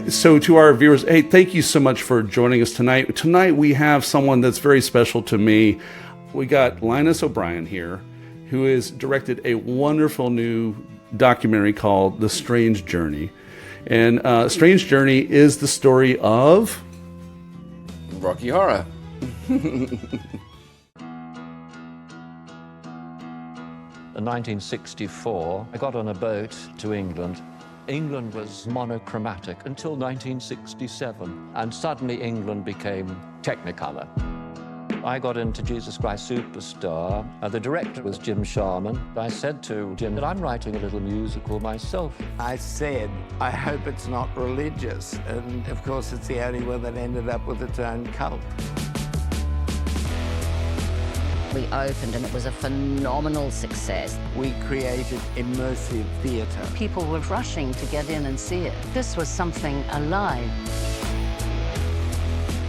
So to our viewers, hey, thank you so much for joining us tonight. Tonight we have someone that's very special to me. We got Linus O'Brien here, who has directed a wonderful new documentary called The Strange Journey. And Strange Journey is the story of... Rocky Horror. In 1964, I got on a boat to England. England was monochromatic until 1967, and suddenly England became Technicolor. I got into Jesus Christ Superstar. The director was Jim Sharman. I said to Jim that I'm writing a little musical myself. I said, I hope it's not religious. And of course, it's the only one that ended up with its own cult. We opened and it was a phenomenal success. We created immersive theatre. People were rushing to get in and see it. This was something alive.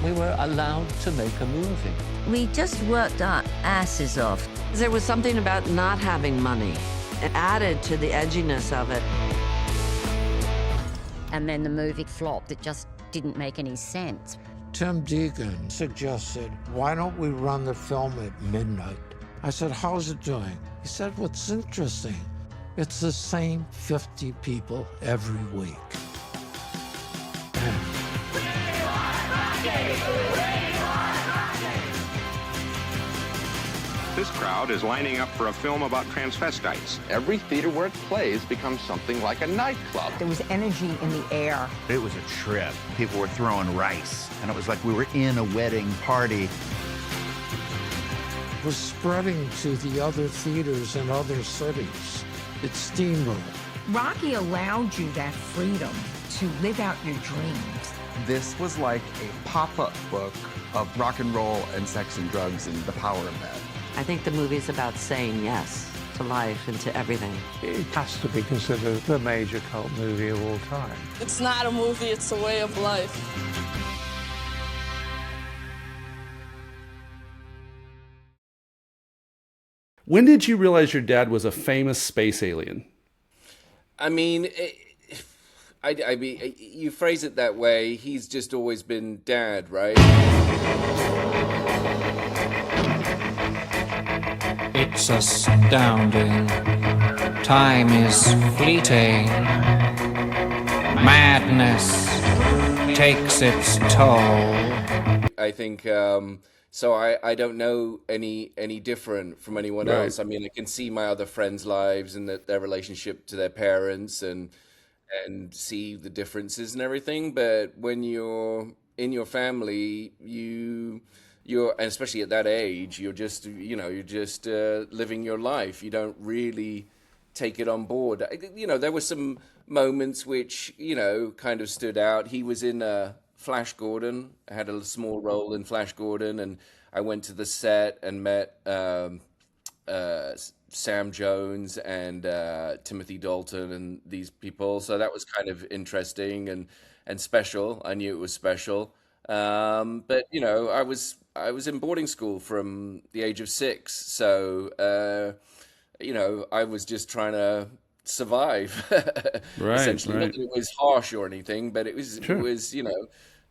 We were allowed to make a movie. We just worked our asses off. There was something about not having money. It added to the edginess of it. And then the movie flopped. It just didn't make any sense. Tim Deegan suggested, why don't we run the film at midnight? I said, how's it doing? He said, what's interesting? It's the same 50 people every week. This crowd is lining up for a film about transvestites. Every theater where it plays becomes something like a nightclub. There was energy in the air. It was a trip. People were throwing rice, and it was like we were in a wedding party. It was spreading to the other theaters in other cities. It steamrolled. Rocky allowed you that freedom to live out your dreams. This was like a pop-up book of rock and roll and sex and drugs and the power of that. I think the movie's about saying yes to life and to everything. It has to be considered the major cult movie of all time. It's not a movie, it's a way of life. When did you realize your dad was a famous space alien? I mean, I mean, you phrase it that way, he's just always been dad, right? It's astounding. Time is fleeting. Madness takes its toll. I think so. I don't know any different from anyone else. I mean, I can see my other friends' lives and their relationship to their parents and see the differences and everything. But when you're in your family, you're, and especially at that age, you're just living your life. You don't really take it on board. There were some moments which, kind of stood out. He was in Flash Gordon. I had a small role in Flash Gordon, and I went to the set and met Sam Jones and Timothy Dalton and these people. So that was kind of interesting and special. I knew it was special. But I was in boarding school from the age of 6, so I was just trying to survive. Essentially, not that it was harsh or anything, but it was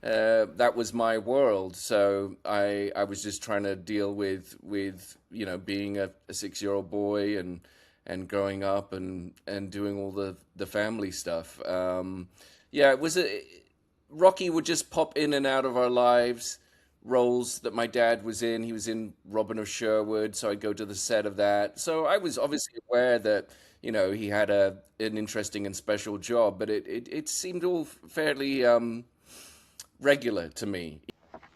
that was my world. So I was just trying to deal with being a 6-year-old boy and growing up and doing all the family stuff. It was Rocky would just pop in and out of our lives. Roles that my dad was in. He was in Robin of Sherwood, so I'd go to the set of that. So I was obviously aware that, he had an interesting and special job, but it seemed all fairly regular to me.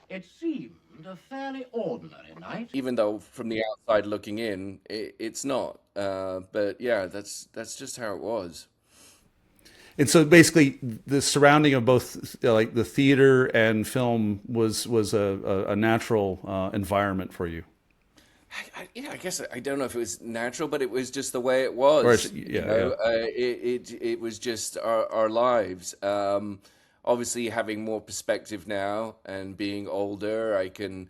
It seemed a fairly ordinary night. Even though from the outside looking in, it's not. But yeah, that's just how it was. And so basically the surrounding of both like the theater and film was a natural environment for you. I guess I don't know if it was natural, but it was just the way it was. It was just our lives. Obviously having more perspective now and being older, I can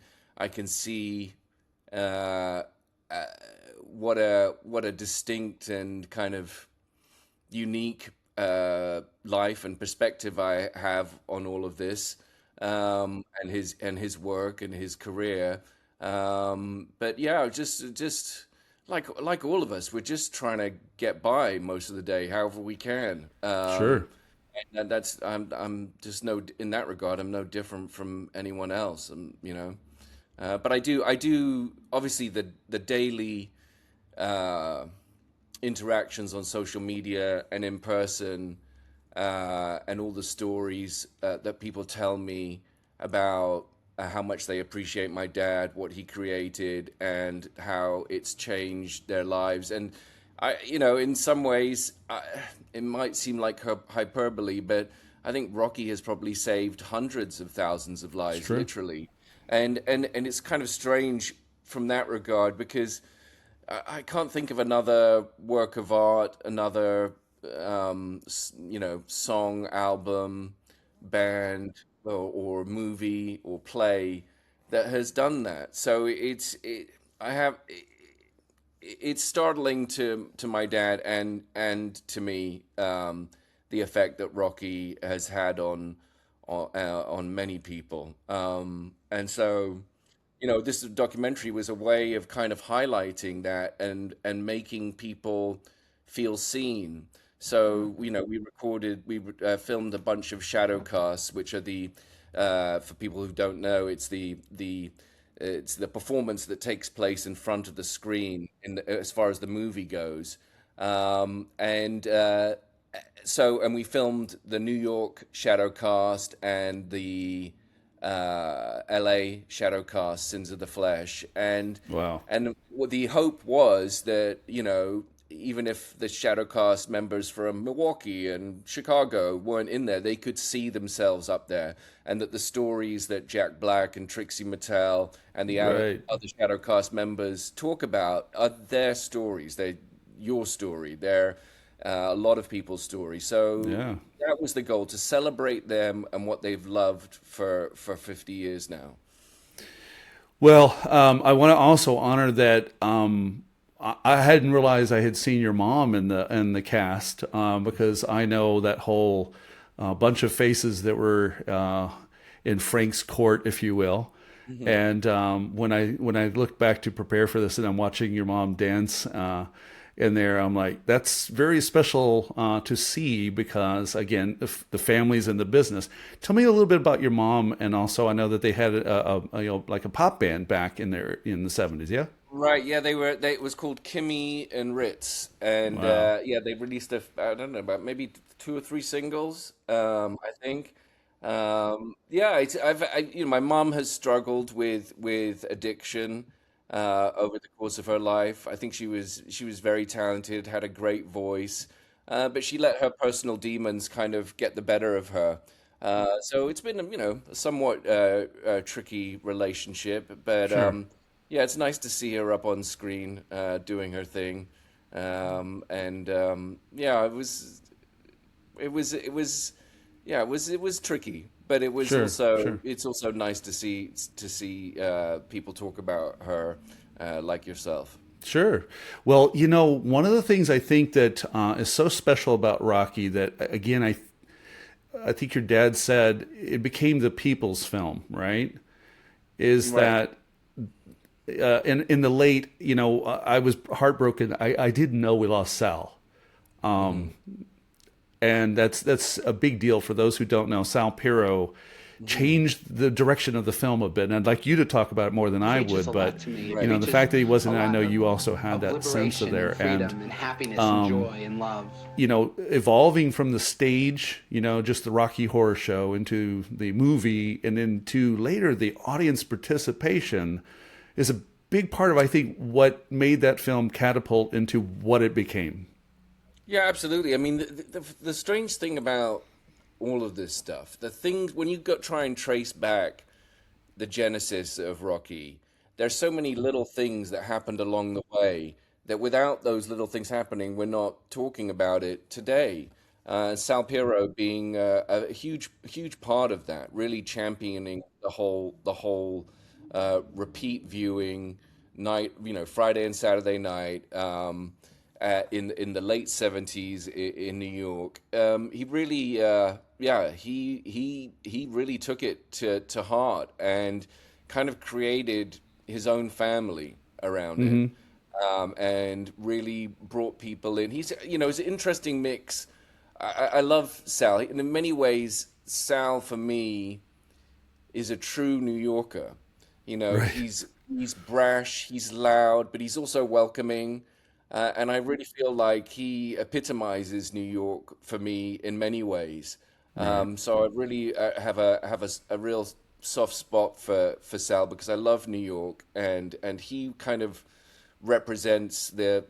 see what a distinct and kind of unique life and perspective I have on all of this, and his work and his career. But yeah, just like all of us, we're just trying to get by most of the day, however we can. Sure. And that's I'm just no in that regard, I'm no different from anyone else. But I do obviously the daily interactions on social media and in person, and all the stories that people tell me about how much they appreciate my dad, what he created, and how it's changed their lives. And in some ways, it might seem like hyperbole, but I think Rocky has probably saved hundreds of thousands of lives, literally. And it's kind of strange from that regard, because I can't think of another work of art, another song, album, band, or movie or play that has done that. So it's startling to my dad and to me, the effect that Rocky has had on many people. And so, this documentary was a way of kind of highlighting that and making people feel seen. So, we filmed a bunch of shadow casts, which are for people who don't know, it's the performance that takes place in front of the screen as far as the movie goes. And we filmed the New York shadow cast and the LA shadow cast, Sins of the Flesh. And wow. And what the hope was that, even if the shadow cast members from Milwaukee and Chicago weren't in there, they could see themselves up there, and that the stories that Jack Black and Trixie Mattel and the other shadow cast members talk about are their stories. They're your story. They're a lot of people's story. So that was the goal, to celebrate them and what they've loved for 50 years now. Well, I want to also honor that. I hadn't realized I had seen your mom in the cast, because I know that whole bunch of faces that were in Frank's court, if you will. Mm-hmm. And when I look back to prepare for this, and I'm watching your mom dance in there, I'm like, that's very special to see, because again, the family's in the business. Tell me a little bit about your mom, and also I know that they had like a pop band back in the 70s, yeah. Right, yeah, it was called Kimmy and Ritz, and wow. they released I don't know, about maybe 2 or 3 singles, I think. My mom has struggled with addiction over the course of her life. I think she was very talented, had a great voice, but she let her personal demons kind of get the better of her. So it's been a somewhat tricky relationship, but Sure. yeah, it's nice to see her up on screen doing her thing. It was tricky, but it was Sure. it's also nice to see people talk about her like yourself. Sure. Well, one of the things I think that is so special about Rocky, that again, I think your dad said it became the people's film, right? Is Right. that in the late, I was heartbroken. I didn't know we lost Sal. And that's a big deal for those who don't know. Sal Piro changed the direction of the film a bit, and I'd like you to talk about it more than I would. But the fact that he wasn't, I know you also had that sense of there, and happiness and joy and love. Evolving from the stage, just the Rocky Horror Show, into the movie, and into later the audience participation, is a big part of, I think, what made that film catapult into what it became. Yeah, absolutely. I mean, the strange thing about all of this stuff, the things when you try and trace back the genesis of Rocky, there's so many little things that happened along the way that without those little things happening, we're not talking about it today. Sal Piro being a huge part of that, really championing the whole repeat viewing night, Friday and Saturday night. in the late 70s in New York. He really, he really took it to heart and kind of created his own family around it, and really brought people in. He's, it's an interesting mix. I love Sal. And in many ways, Sal for me is a true New Yorker. Right. He's brash, he's loud, but he's also welcoming. And I really feel like he epitomizes New York for me in many ways. So I really have a real soft spot for Sal because I love New York, and he kind of represents the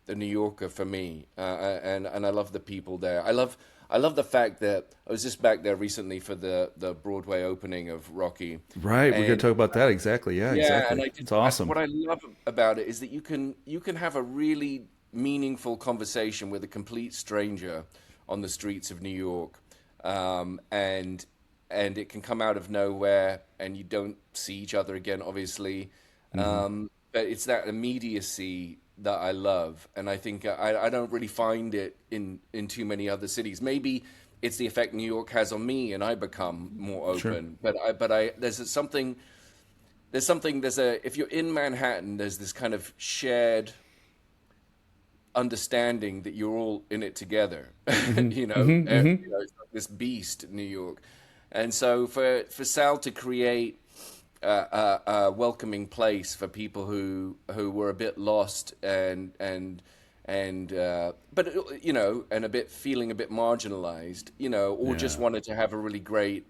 New Yorker for me, and I love the people there. I love the fact that I was just back there recently for the Broadway opening of Rocky. Right, we're going to talk about that. Exactly. Yeah, exactly. And It's awesome. What I love about it is that you can have a really meaningful conversation with a complete stranger on the streets of New York, and it can come out of nowhere, and you don't see each other again, obviously. But it's that immediacy that I love, and I think I don't really find it in too many other cities. Maybe it's the effect New York has on me, and I become more open. Sure. But if you're in Manhattan, there's this kind of shared understanding that you're all in it together. It's like this beast, New York, and so for Sal to create a welcoming place for people who were a bit lost and but and feeling a bit marginalized, or just wanted to have a really great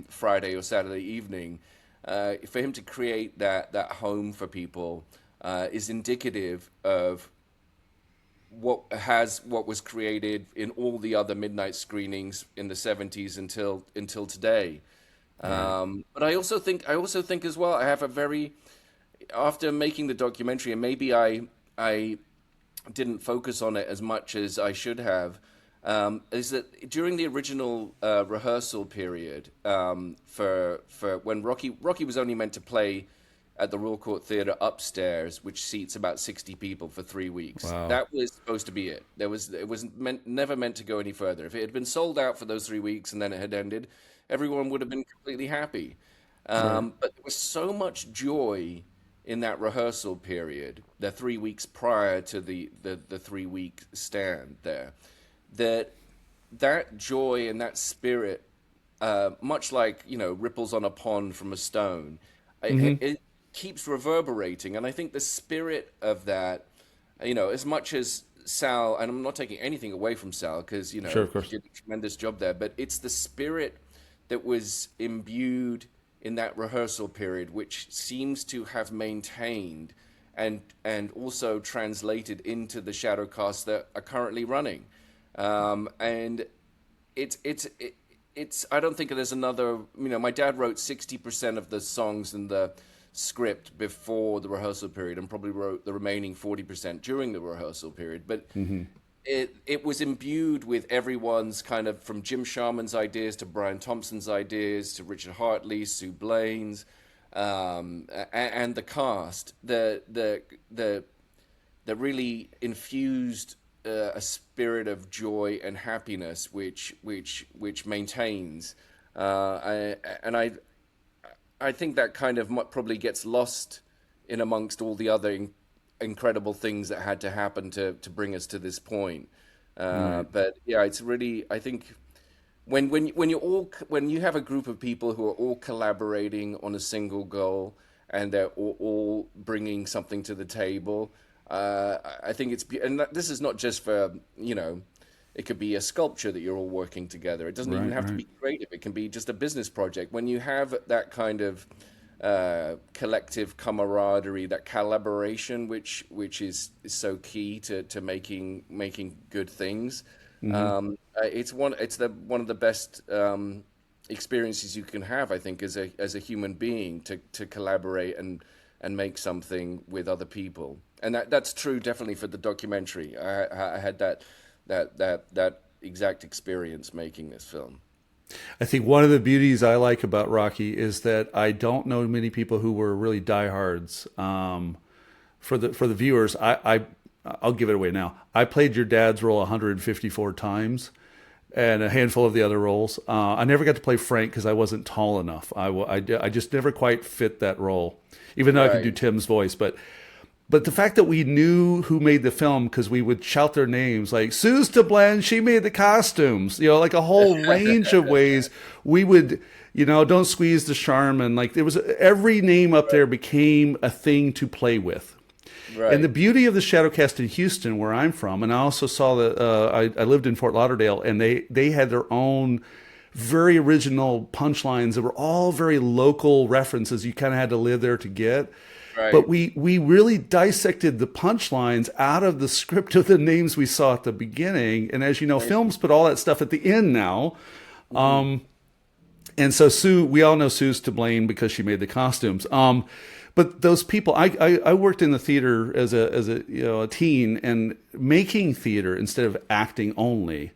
Friday or Saturday evening. For him to create that home for people is indicative of what was created in all the other midnight screenings in the 70s until today. But I also think as well, I have after making the documentary, and maybe I didn't focus on it as much as I should have, is that during the original rehearsal period, for when Rocky was only meant to play at the Royal Court Theatre upstairs, which seats about 60 people for 3 weeks. Wow. That was supposed to be it. It was never meant to go any further. If it had been sold out for those 3 weeks and then it had ended, everyone would have been completely happy. But there was so much joy in that rehearsal period, the 3 weeks prior to the 3-week stand there, that joy and that spirit, much like ripples on a pond from a stone, it keeps reverberating. And I think the spirit of that, as much as Sal, and I'm not taking anything away from Sal because Sure, of course. he did a tremendous job there, but it's the spirit that was imbued in that rehearsal period, which seems to have maintained and also translated into the shadow casts that are currently running. And it's I don't think there's another. My dad wrote 60% of the songs in the script before the rehearsal period, and probably wrote the remaining 40% during the rehearsal period. But it was imbued with everyone's kind of, from Jim Sharman's ideas to Brian Thompson's ideas to Richard Hartley, Sue Blaine's, and the cast. That really infused a spirit of joy and happiness, which maintains. I think that kind of probably gets lost in amongst all the other incredible things that had to happen to bring us to this point. But yeah, it's really, I think when you have a group of people who are all collaborating on a single goal and they're all bringing something to the table, I think and this is not just for, it could be a sculpture that you're all working together. It doesn't even have to be creative. It can be just a business project. When you have that kind of collective camaraderie, that collaboration, which is so key to making good things, it's one of the best experiences you can have, I think, as a human being, to collaborate and make something with other people. And that's true definitely for the documentary. I had that exact experience making this film. I think one of the beauties I like about Rocky is that I don't know many people who were really diehards. For the viewers, I I'll give it away now. I played your dad's role 154 times, and a handful of the other roles. I never got to play Frank because I wasn't tall enough. I just never quite fit that role, even though I could do Tim's voice. But the fact that we knew who made the film because we would shout their names, like Sue's to blend, she made the costumes, like a whole range of ways we would, don't squeeze the Charmin. Like there was every name up there became a thing to play with. Right. And the beauty of the Shadowcast in Houston, where I'm from, and I also saw that I lived in Fort Lauderdale, and they had their own very original punchlines that were all very local references you kind of had to live there to get. Right. But we really dissected the punchlines out of the script of the names we saw at the beginning. And as you know, films put all that stuff at the end now. Mm-hmm. And so Sue, we all know Sue's to blame because she made the costumes. But those people, I worked in the theater as a teen, and making theater instead of acting only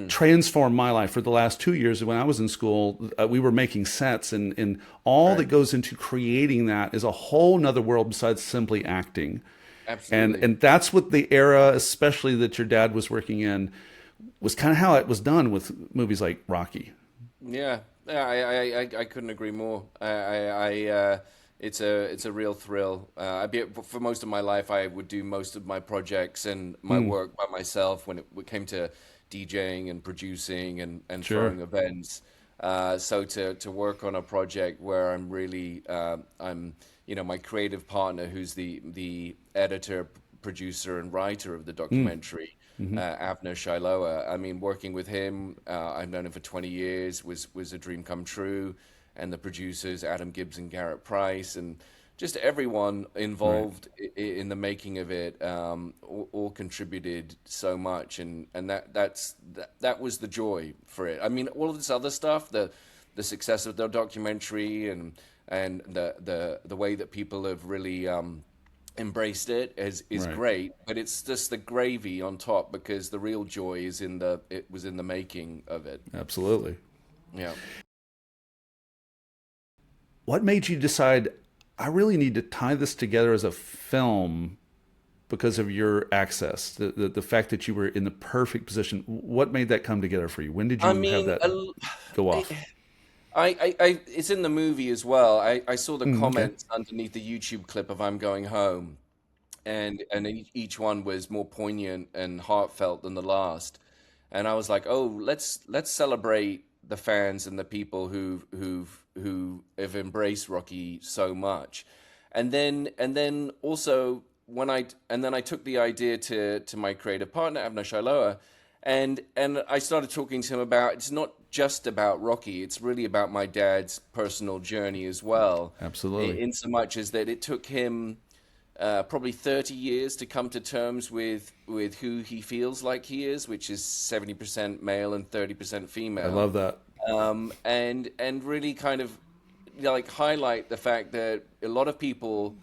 transformed my life. For the last 2 years when I was in school, we were making sets, and all that goes into creating that is a whole nother world besides simply acting. Absolutely. And that's what the era, especially that your dad was working in, was kind of how it was done with movies like Rocky. Yeah, I couldn't agree more. It's a real thrill. For most of my life, I would do most of my projects and my work by myself when it came to DJing and producing and throwing events. So to work on a project where I'm really my creative partner, who's the editor, producer, and writer of the documentary, Avner Shiloah. I mean, working with him, I've known him for 20 years, was a dream come true. And the producers, Adam Gibbs and Garrett Price, and just everyone involved in the making of it, all contributed so much, and that was the joy for it. I mean, all of this other stuff, the success of the documentary, and the way that people have really embraced it is great, but it's just the gravy on top, because the real joy is it was in the making of it. Absolutely. Yeah. What made you decide, I really need to tie this together as a film because of your access, the fact that you were in the perfect position? What made that come together for you? When did you have that go off? It's in the movie as well. I saw the comments underneath the YouTube clip of I'm Going Home, and each one was more poignant and heartfelt than the last. And I was like, oh, let's celebrate the fans and the people who have embraced Rocky so much, and then also I took the idea to my creative partner Avner Shiloah, and I started talking to him about, it's not just about Rocky, it's really about my dad's personal journey as well. Absolutely. In so much as that it took him probably 30 years to come to terms with who he feels like he is, which is 70% male and 30% female. I love that. And really kind of highlight the fact that a lot of people,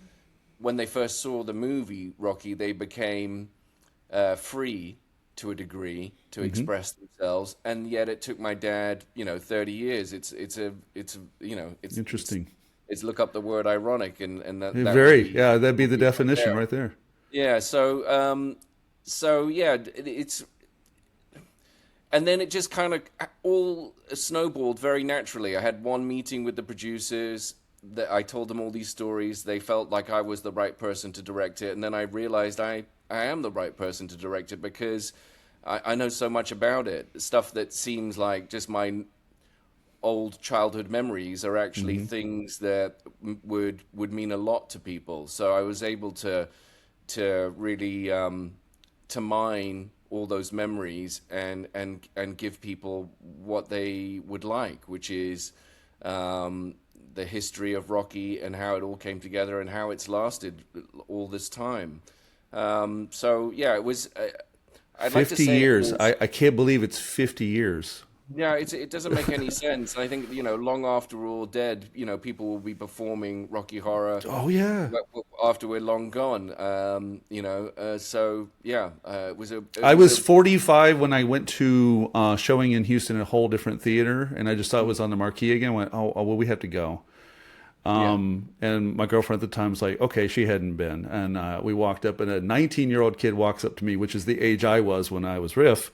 when they first saw the movie Rocky, they became free to a degree to express themselves, and yet it took my dad 30 years. It's interesting. It's look up the word ironic, and that that'd be the definition right there. Yeah. So it's. And then it just kind of all snowballed very naturally. I had one meeting with the producers. That I told them all these stories. They felt like I was the right person to direct it. And then I realized I am the right person to direct it, because I know so much about it. Stuff that seems like just my old childhood memories are actually things that would mean a lot to people. So I was able to really to mine all those memories and give people what they would like, which is the history of Rocky and how it all came together and how it's lasted all this time. It was. I'd 50 like to say years. I can't believe it's 50 years. Yeah, it doesn't make any sense. I think, long after we're all dead, people will be performing Rocky Horror. Oh, yeah. After we're long gone, it was a... I was 45 when I went to showing in Houston at a whole different theater, and I just saw it was on the marquee again. I went, well, we have to go. And my girlfriend at the time was like, okay, she hadn't been. And we walked up, and a 19-year-old kid walks up to me, which is the age I was when I was Riff.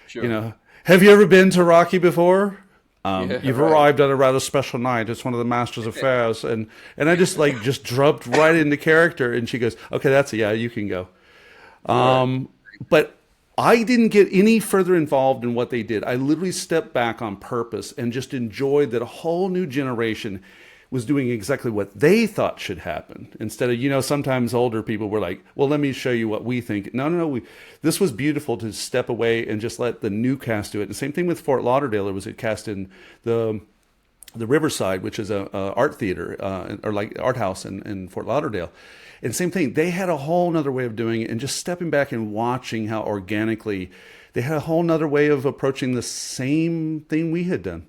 Sure. You know, have you ever been to Rocky before? Yeah, You've right. arrived at a rather special night. It's one of the master's affairs. And I just dropped right into character. And she goes, okay, that's it. Yeah, you can go. But I didn't get any further involved in what they did. I literally stepped back on purpose and just enjoyed that a whole new generation was doing exactly what they thought should happen. Instead of, sometimes older people were like, well, let me show you what we think. No. This was beautiful to step away and just let the new cast do it. The same thing with Fort Lauderdale. It was a cast in the Riverside, which is a art theater, or like art house in Fort Lauderdale. And same thing, they had a whole nother way of doing it, and just stepping back and watching how organically they had a whole nother way of approaching the same thing we had done.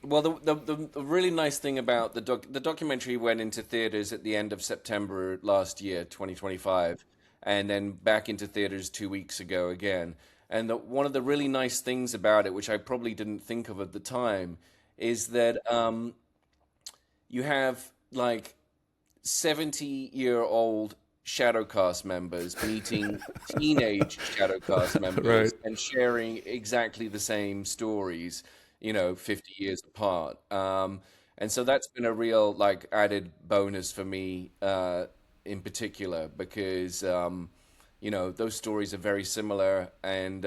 Well, the really nice thing about the documentary went into theaters at the end of September last year, 2025, and then back into theaters 2 weeks ago again. And one of the really nice things about it, which I probably didn't think of at the time, is that you have like 70-year-old Shadowcast members meeting teenage Shadowcast members Right. and sharing exactly the same stories, 50 years apart. And so that's been a real like added bonus for me in particular, because those stories are very similar, and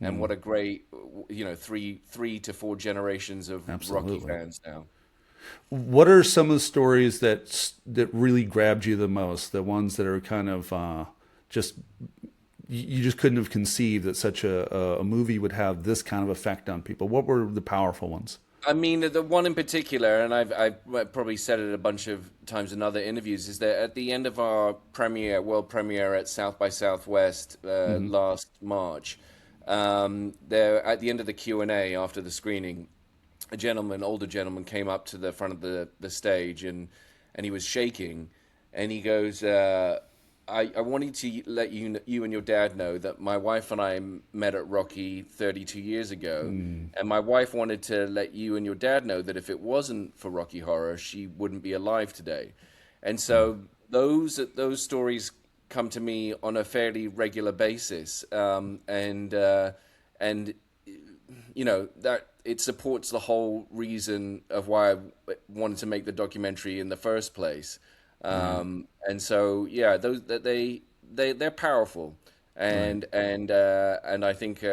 what a great 3 to 4 generations of Absolutely. Rocky fans now. What are some of the stories that really grabbed you the most? The ones that are kind of just you just couldn't have conceived that such a movie would have this kind of effect on people. What were the powerful ones? I mean, the one in particular, and I've probably said it a bunch of times in other interviews, is that at the end of our world premiere at South by Southwest last March, there at the end of the Q&A after the screening, older gentleman, came up to the front of the stage, and he was shaking, and he goes, I wanted to let you and your dad know that my wife and I met at Rocky 32 years ago, and my wife wanted to let you and your dad know that if it wasn't for Rocky Horror, she wouldn't be alive today. And so those stories come to me on a fairly regular basis, and that it supports the whole reason of why I wanted to make the documentary in the first place. And so, yeah, they're powerful, and I think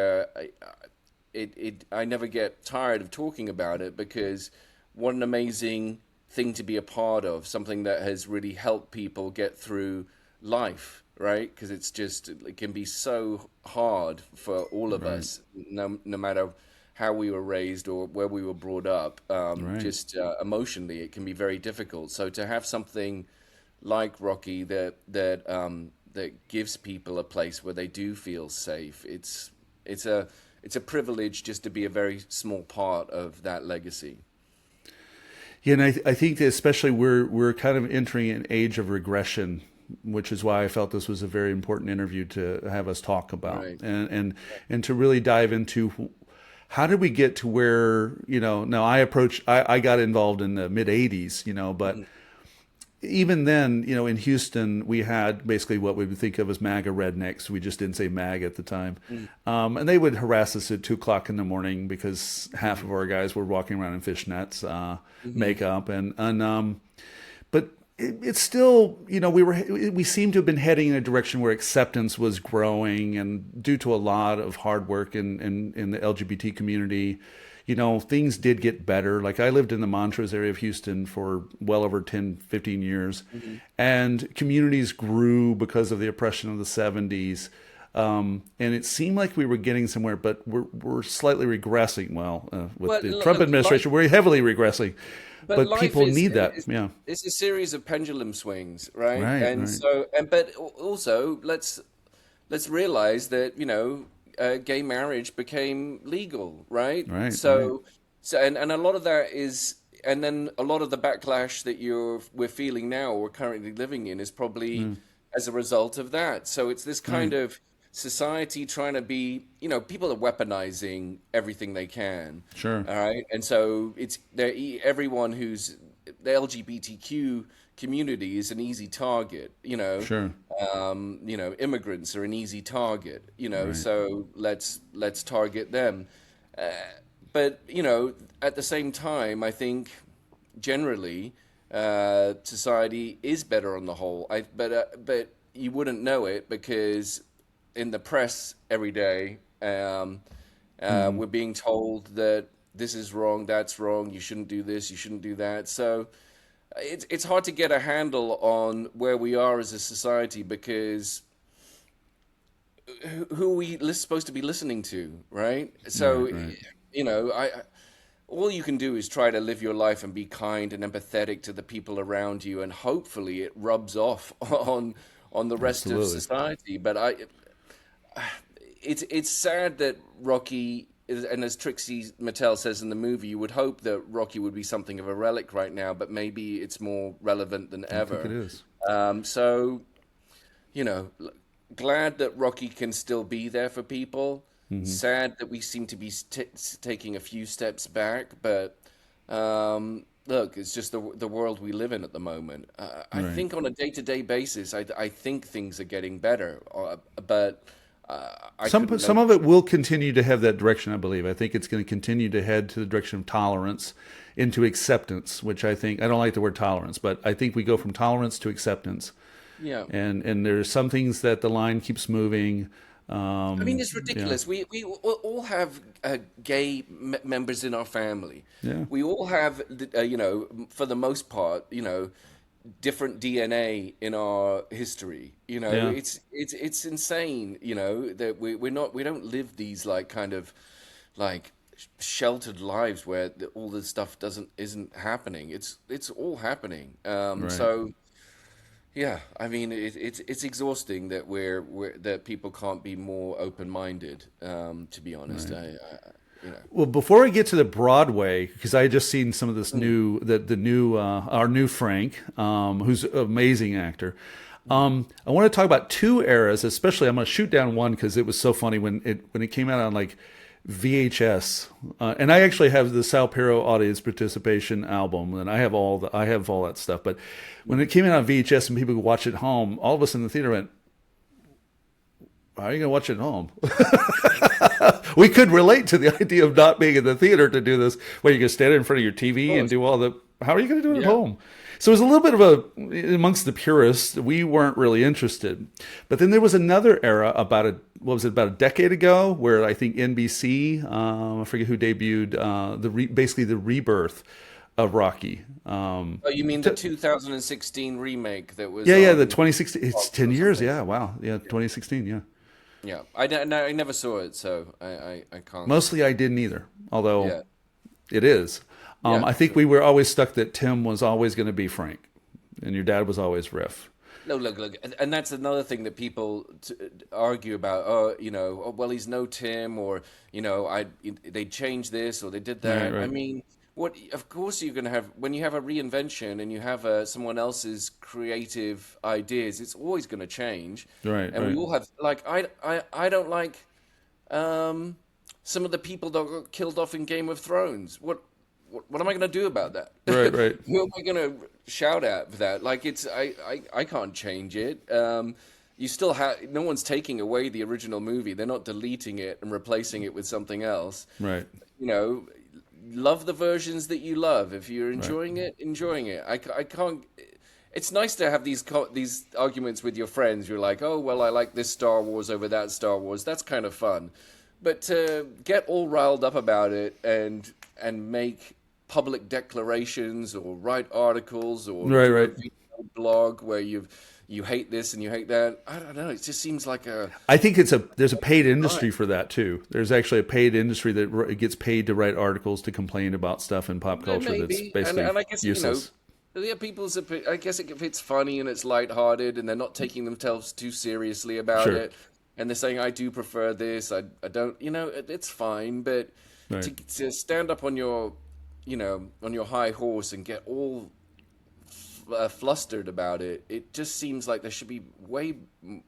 I never get tired of talking about it, because what an amazing thing to be a part of, something that has really helped people get through life, right? Because it can be so hard for all of us, no matter how we were raised or where we were brought up. Just emotionally, it can be very difficult. So to have something like Rocky that gives people a place where they do feel safe, it's a privilege just to be a very small part of that legacy. Yeah, and I think that especially we're kind of entering an age of regression, which is why I felt this was a very important interview to have us talk about, and to really dive into how did we get to where, now I got involved in the mid 80s, but even then, in Houston, we had basically what we would think of as MAGA rednecks. We just didn't say MAGA at the time. And they would harass us at 2 o'clock in the morning because half of our guys were walking around in fishnets, makeup. But it's still, we seem to have been heading in a direction where acceptance was growing, and due to a lot of hard work in the LGBT community, things did get better. Like, I lived in the Montrose area of Houston for well over 10, 15 years, and communities grew because of the oppression of the 70s. And it seemed like we were getting somewhere, but we're slightly regressing. With the Trump administration, we're heavily regressing. But people need that. It's a series of pendulum swings, right? Right. So, but also let's realize that gay marriage became legal, right? So and a lot of that is, and then a lot of the backlash that we're feeling now, or currently living in, is probably as a result of that. So it's this kind of society trying to be, people are weaponizing everything they can. Sure. All right. And so everyone who's the LGBTQ community is an easy target, Sure. Immigrants are an easy target, Right. so let's target them. But at the same time, I think generally society is better on the whole. But you wouldn't know it because in the press every day, we're being told that this is wrong, that's wrong, you shouldn't do this, you shouldn't do that. So it's hard to get a handle on where we are as a society because who are we supposed to be listening to, right? So, Right. all you can do is try to live your life and be kind and empathetic to the people around you, and hopefully it rubs off on the rest of Absolutely. society. But it's sad that Rocky is, and as Trixie Mattel says in the movie, you would hope that Rocky would be something of a relic right now, but maybe it's more relevant than ever. I think it is. So, glad that Rocky can still be there for people. Sad that we seem to be taking a few steps back, but look, it's just the world we live in at the moment. I Right. think on a day-to-day basis, I think things are getting better, but I couldn't Some know. of it will continue to have that direction, I believe. I think it's going to continue to head to the direction of tolerance into acceptance, which I don't like the word tolerance, but I think we go from tolerance to acceptance. Yeah. And there's some things that the line keeps moving. I mean, it's ridiculous. We all have gay members in our family. Yeah. We all have, for the most part, different DNA in our history. Yeah. It's insane. That we don't live these kind of sheltered lives where all this stuff isn't happening. It's all happening. Right. So. Yeah, I mean it's exhausting that that people can't be more open-minded. To be honest, Right. I Well, before I get to the Broadway, because I had just seen some of this our new Frank, who's an amazing actor. I want to talk about two eras, especially. I'm going to shoot down one because it was so funny when it came out on VHS, and I actually have the Sal Pero audience participation album, and I have all that stuff. But when it came out on VHS and people could watch it at home, all of us in the theater went, "How are you going to watch it at home?" We could relate to the idea of not being in the theater to do this, where you can stand in front of your TV and do all the. How are you going to do it at home? So it was a little bit of amongst the purists, we weren't really interested. But then there was another era about a decade ago, where I think NBC, I forget who debuted basically the rebirth of Rocky. Oh, you mean the 2016 remake that was? Yeah, the 2016. It's 10 years. Yeah, wow. Yeah, 2016. Yeah. Yeah, I never saw it, so I can't. Mostly I didn't either, although Yeah. it is. Yeah, I think we were always stuck that Tim was always going to be Frank, and your dad was always Riff. No, look, and that's another thing that people argue about. Oh, well, he's no Tim, or they changed this or they did that. Right. I mean, what? Of course, you're going to have when you have a reinvention and you have someone else's creative ideas. It's always going to change. Right. And we all have I don't like some of the people that got killed off in Game of Thrones. What am I going to do about that? Right. Who am I going to shout at for that? I can't change it. You still have no one's taking away the original movie. They're not deleting it and replacing it with something else. Right. Love the versions that you love. If you're enjoying it, enjoying it. I can't. It's nice to have these arguments with your friends. You're like, oh well, I like this Star Wars over that Star Wars. That's kind of fun. But to get all riled up about it and make public declarations or write articles or do a video blog where you hate this and you hate that, I don't know. It just seems like I think there's a paid industry for that too. There's actually a paid industry that gets paid to write articles to complain about stuff in pop culture that's basically and I guess, useless. I guess if it's funny and it's lighthearted and they're not taking themselves too seriously about it, and they're saying, I do prefer this, I don't, it's fine, but to stand up on your, on your high horse and get all flustered about it, it just seems like there should be way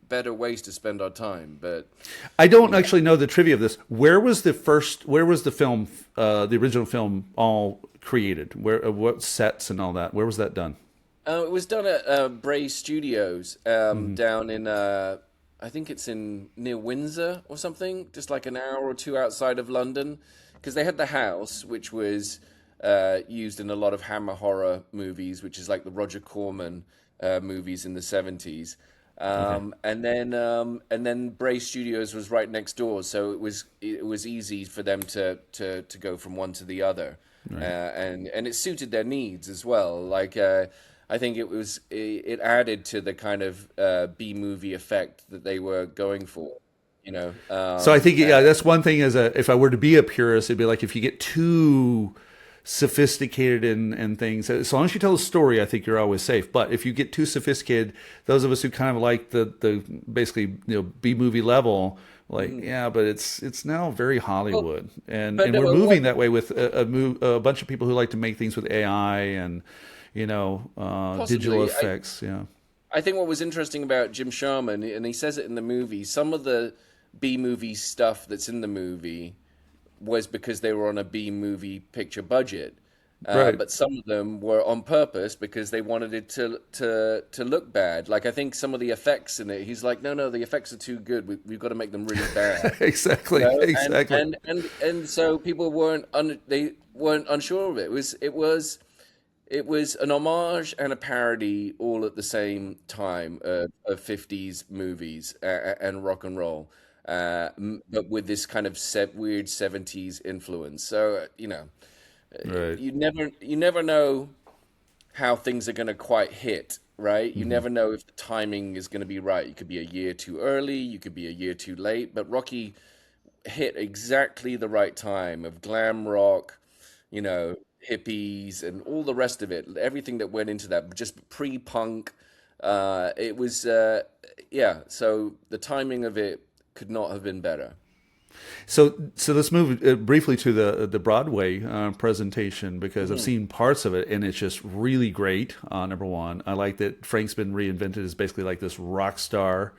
better ways to spend our time. But I don't actually know the trivia of this. Where was the film, the original film, all created? Where, what sets and all that? Where was that done? It was done at Bray Studios down in, I think it's in near Windsor or something, just like an hour or two outside of London, because they had the house, which was used in a lot of Hammer horror movies, which is like the Roger Corman movies in the 70s. And then Bray Studios was right next door, so it was easy for them to go from one to the other, and it suited their needs as well. Like I think it added to the kind of B movie effect that they were going for, you know. So I think that's one thing. If I were to be a purist, it'd be like if you get too sophisticated in things. As long as you tell a story, I think you're always safe. But if you get too sophisticated, those of us who kind of like the basically B movie level, like but it's now very Hollywood, and we're moving that way with a bunch of people who like to make things with AI and digital effects. I think what was interesting about Jim Sharman, and he says it in the movie, some of the B movie stuff that's in the movie was because they were on a B movie picture budget, but some of them were on purpose because they wanted it to look bad. Like I think some of the effects in it, he's like, no, the effects are too good. We've got to make them really bad. Exactly. And so people weren't unsure of it. It was an homage and a parody all at the same time of 50s movies and rock and roll. But with this kind of weird 70s influence. So, you never know how things are going to quite hit, right? You never know if the timing is going to be right. You could be a year too early, you could be a year too late, but Rocky hit exactly the right time of glam rock, hippies and all the rest of it, everything that went into that, just pre-punk. It was, so the timing of it could not have been better. So let's move briefly to the Broadway presentation, because I've seen parts of it and it's just really great. Number one, I like that Frank's been reinvented as basically like this rock star,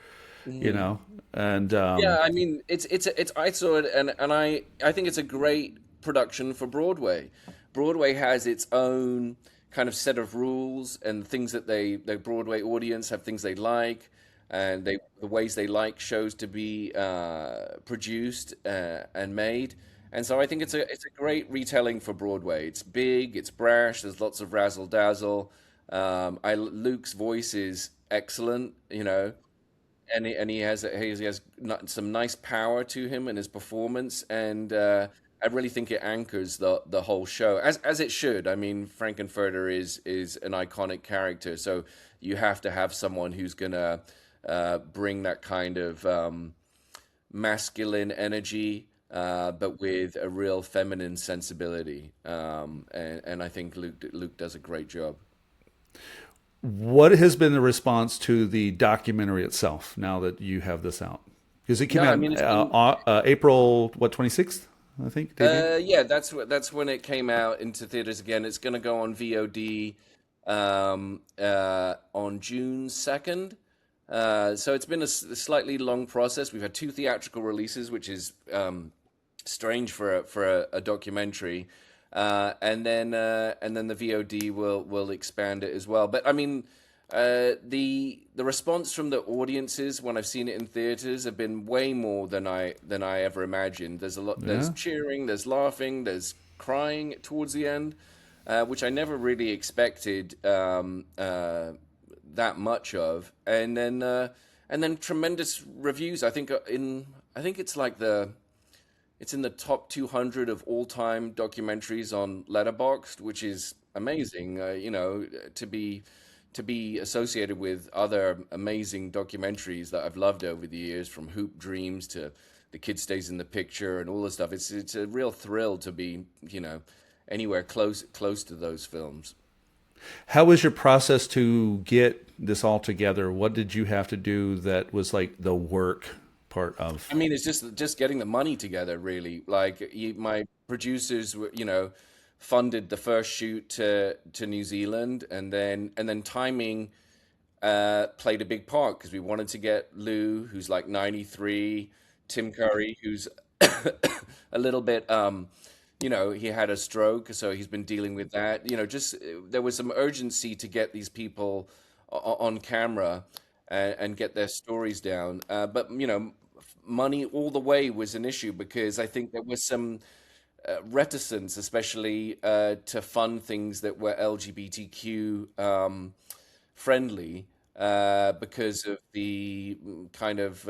and I mean it's I saw it and I think it's a great production for Broadway. Broadway has its own kind of set of rules and things that the Broadway audience have things they like, and the ways they like shows to be produced and made. And so I think it's a great retelling for Broadway. It's big, it's brash, there's lots of razzle dazzle. Luke's voice is excellent, and he has some nice power to him in his performance, and I really think it anchors the whole show as it should. I mean, Frankenfurter is an iconic character, so you have to have someone who's gonna bring that kind of masculine energy, but with a real feminine sensibility. And I think Luke does a great job. What has been the response to the documentary itself now that you have this out? Because it came out April 26th, I think. Yeah, that's when it came out into theaters again. It's going to go on VOD on June 2nd. So it's been a slightly long process. We've had 2 theatrical releases, which is strange for a documentary, and then the VOD will expand it as well. But I mean, the response from the audiences when I've seen it in theaters have been way more than I ever imagined. There's a lot. There's cheering. There's laughing. There's crying towards the end, which I never really expected. That much of, and then tremendous reviews. I think it's in the top 200 of all time documentaries on Letterboxd, which is amazing. To be associated with other amazing documentaries that I've loved over the years, from Hoop Dreams to The Kid Stays in the Picture and all this stuff. It's a real thrill to be anywhere close to those films. How was your process to get this all together? What did you have to do that was like the work part of? I mean, it's just getting the money together, really. Like my producers were, funded the first shoot to New Zealand, and then timing played a big part, because we wanted to get Lou, who's like 93, Tim Curry, who's a little bit he had a stroke, so he's been dealing with that. Just there was some urgency to get these people on camera and get their stories down. But money all the way was an issue because I think there was some reticence, especially to fund things that were LGBTQ friendly because of the kind of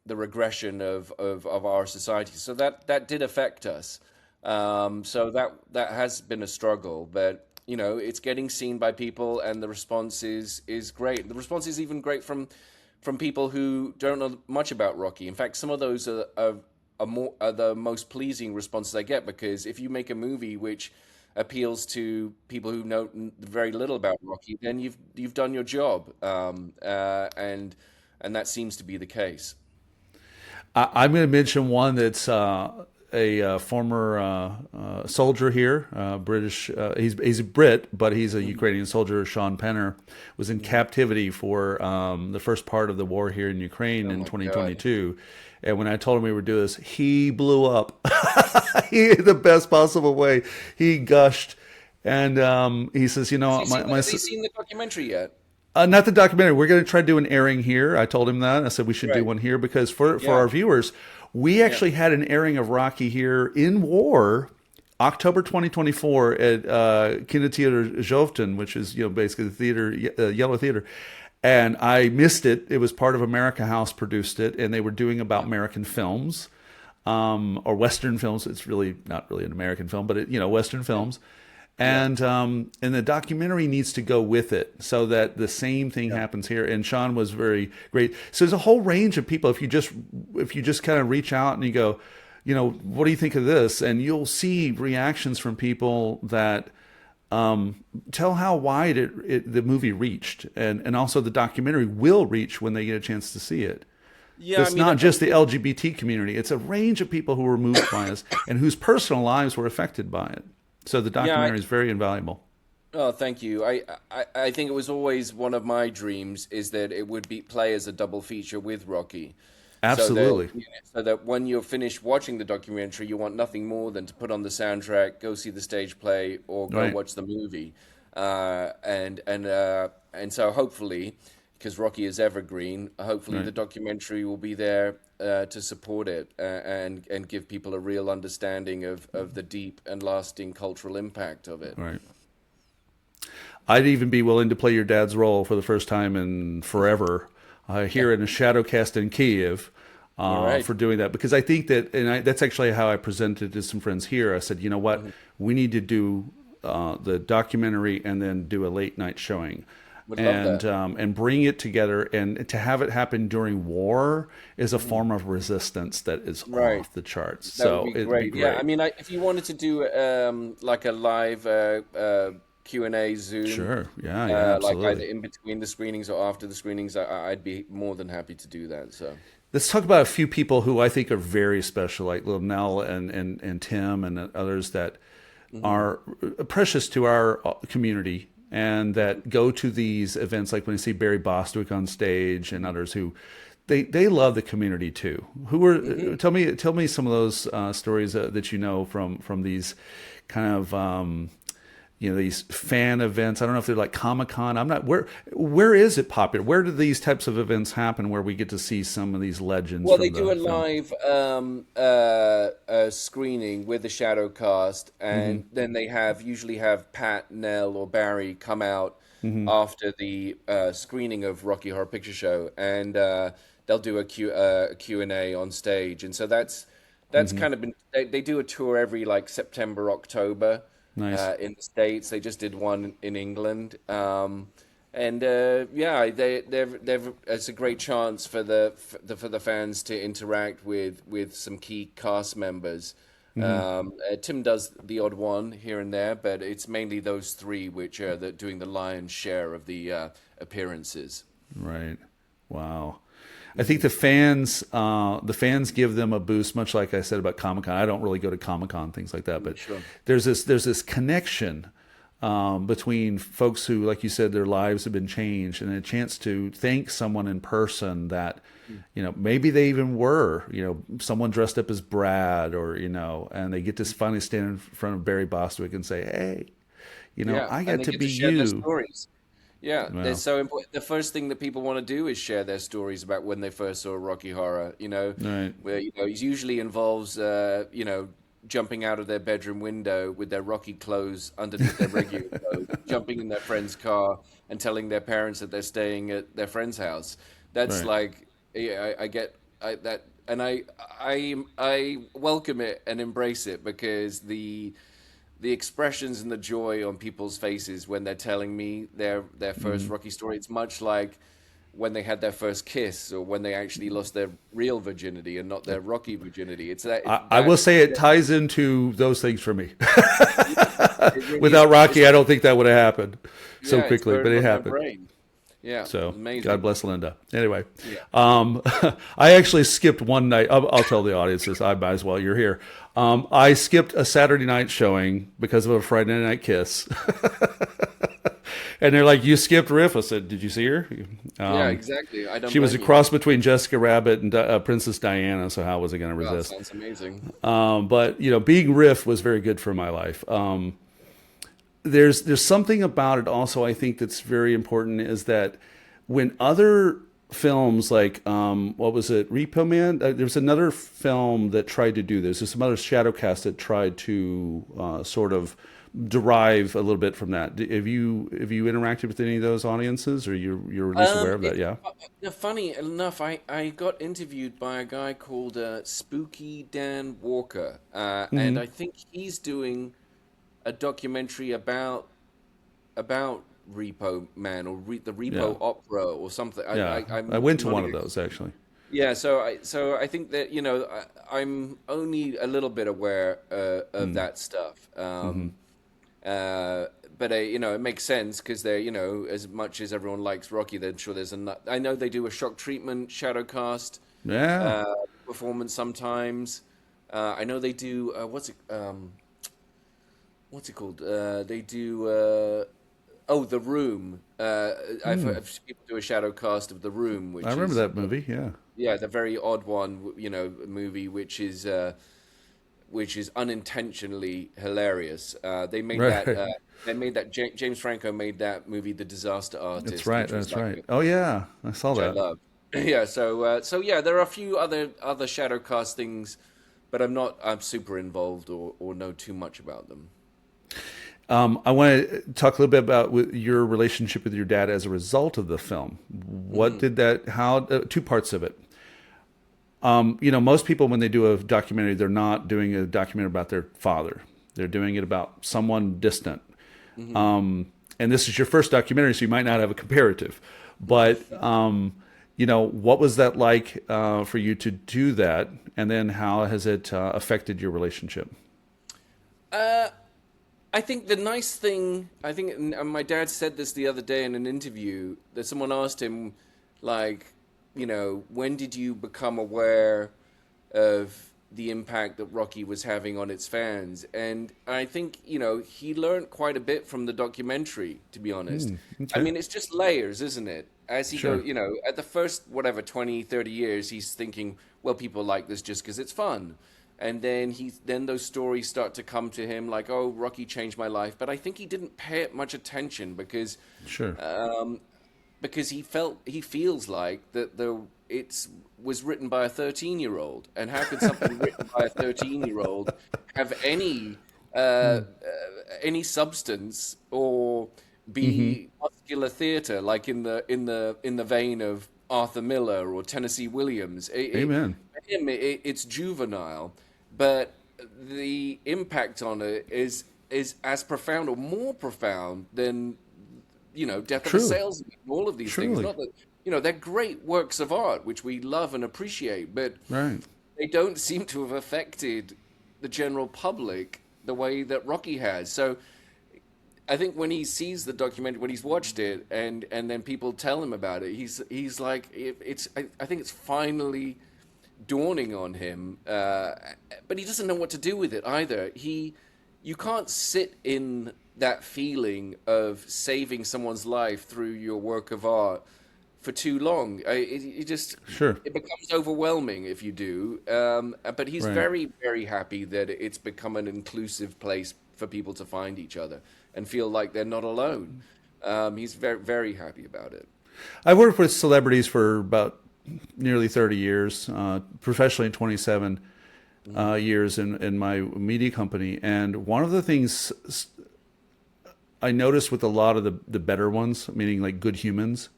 the regression of our society. So that did affect us. So that has been a struggle, but it's getting seen by people, and the response is great. The response is even great from people who don't know much about Rocky. In fact, some of those are the most pleasing responses I get, because if you make a movie which appeals to people who know very little about Rocky, then you've done your job, and that seems to be the case. I'm going to mention one that's a former soldier here, British. He's a Brit, but he's a Ukrainian soldier. Sean Penner was in captivity for the first part of the war here in Ukraine in 2022. God. And when I told him we were doing this, he blew up. In the best possible way. He gushed, and he says, Has he seen the documentary yet? Not the documentary. We're going to try to do an airing here. I told him that. I said we should do one here because for our viewers, we actually had an airing of Rocky here in war, October 2024 at Kinotheater Zhovten, which is basically the theater, Yellow Theater. And I missed it. It was part of America House produced it, and they were doing about American films or Western films. It's really not really an American film, but Western films. And the documentary needs to go with it so that the same thing happens here. And Sean was very great. So there's a whole range of people. If you just kind of reach out and you go, what do you think of this? And you'll see reactions from people that tell how wide the movie reached, and also the documentary will reach when they get a chance to see it. Yeah, it's not just the LGBT community. It's a range of people who were moved by us and whose personal lives were affected by it. So the documentary is very invaluable. Oh, thank you. I think it was always one of my dreams is that it would play as a double feature with Rocky. Absolutely. So that when you're finished watching the documentary, you want nothing more than to put on the soundtrack, go see the stage play, or go watch the movie. And so hopefully, because Rocky is evergreen, hopefully the documentary will be there to support it and give people a real understanding of the deep and lasting cultural impact of it. Right. I'd even be willing to play your dad's role for the first time in forever here in a Shadowcast in Kyiv for doing that. Because I think that, that's actually how I presented to some friends here. I said, you know what, we need to do the documentary and then do a late night showing. And bring it together, and to have it happen during war is a form of resistance that is off the charts. That would be great. Yeah, I mean, if you wanted to do like a live Q&A Zoom, sure, absolutely. like either in between the screenings or after the screenings, I'd be more than happy to do that. So let's talk about a few people who I think are very special, like Lil Nell and Tim and others that are precious to our community. And that go to these events, like when you see Barry Bostwick on stage and others who, they love the community too. Who are tell me some of those stories that from these kind of these fan events. I don't know if they're like Comic-Con. I'm not where is it popular? Where do these types of events happen where we get to see some of these legends? Well, they do a live screening with the shadow cast, and then they usually have Pat, Nell, or Barry come out after the screening of Rocky Horror Picture Show, and they'll do a Q&A on stage. And so that's kind of been, they do a tour every like September, October. Nice. In the States. They just did one in England. It's a great chance for the fans to interact with some key cast members. Tim does the odd one here and there, but it's mainly those three which are doing the lion's share of the appearances. Right. Wow. I think the fans give them a boost, much like I said about Comic-Con. I don't really go to Comic-Con, things like that, but there's this connection between folks who, like you said, their lives have been changed, and a chance to thank someone in person that, maybe they even were, someone dressed up as Brad, or, and they get to finally stand in front of Barry Bostwick and say, hey, I and get they to get be to share their you. stories. Yeah, Wow. they're so important. The first thing that people want to do is share their stories about when they first saw Rocky Horror. Right. Where it usually involves jumping out of their bedroom window with their Rocky clothes underneath their regular clothes, jumping in their friend's car and telling their parents that they're staying at their friend's house. That's Right. like, I get that, and I welcome it and embrace it, because the expressions and the joy on people's faces when they're telling me their first Mhm. Rocky story, it's much like when they had their first kiss, or when they actually lost their real virginity and not their Rocky virginity. It's that. I will say it ties into those things for me. Really Without Rocky, I don't think that would have happened so it's quickly, burned but it on my happened. brain. Yeah, So amazing. God bless Linda. Anyway, Yeah. I actually skipped one night. I'll tell the audience this. I might as well. You're here. I skipped a Saturday night showing because of a Friday night kiss. And they're like, "You skipped Riff." I said, "Did you see her?" Yeah, exactly. I don't She was a blame you. cross between Jessica Rabbit and Princess Diana. So how was I going to Wow, resist? sounds amazing. But being Riff was very good for my life. There's something about it also, I think, that's very important, is that when other films like what was it, Repo Man? There's another film that tried to do this. There's some other Shadowcast that tried to sort of derive a little bit from that. Have you interacted with any of those audiences, or you're at least aware of that? Yeah. Funny enough, I got interviewed by a guy called Spooky Dan Walker, and I think he's doing a documentary about Repo Man, or the Repo Opera or something. Yeah, I'm I went to not one of even- those actually. Yeah, so I think that I'm only a little bit aware of that stuff. But it makes sense, because they're as much as everyone likes Rocky, then sure there's I know they do a shock treatment Shadowcast performance sometimes. I know they do what's it called? They do The Room. I've seen people do a Shadowcast of The Room, which I remember is, that movie. Yeah. Yeah, the very odd one, movie, which is unintentionally hilarious. They made that. They made that. James Franco made that movie, The Disaster Artist. That's right. which was That's like right. Oh yeah, I saw which that. I love. Yeah. So yeah, there are a few other Shadowcast things, but I'm super involved or know too much about them. I want to talk a little bit about your relationship with your dad as a result of the film. What did that? How? Two parts of it. Most people, when they do a documentary, they're not doing a documentary about their father. They're doing it about someone distant. And this is your first documentary, so you might not have a comparative. But what was that like for you to do that? And then how has it affected your relationship? I think the nice thing, my dad said this the other day in an interview, that someone asked him, like, when did you become aware of the impact that Rocky was having on its fans? And I think, he learned quite a bit from the documentary, to be honest. Okay. I mean, it's just layers, isn't it? As he Sure. goes, at the first, 20, 30 years, he's thinking, well, people like this just because it's fun. And then those stories start to come to him, like, oh, Rocky changed my life. But I think he didn't pay it much attention, because Sure. Because he feels like that it was written by a 13-year-old, and how could something written by a 13-year-old have any substance or be muscular theater, like in the vein of Arthur Miller or Tennessee Williams? Amen. It's juvenile, but the impact on it is as profound or more profound than Death of a Salesman, all of these things. Not that they're great works of art which we love and appreciate, but they don't seem to have affected the general public the way that Rocky has. So I think when he sees the documentary, when he's watched it, and then people tell him about it, he's like, I think it's finally dawning on him, but he doesn't know what to do with it either. He you can't sit in that feeling of saving someone's life through your work of art for too long. It just it becomes overwhelming if you do. But he's very, very happy that it's become an inclusive place for people to find each other and feel like they're not alone. He's very, very happy about it. I worked with celebrities for about nearly 30 years, professionally 27 years in my media company. And one of the things I noticed with a lot of the better ones, meaning like good humans,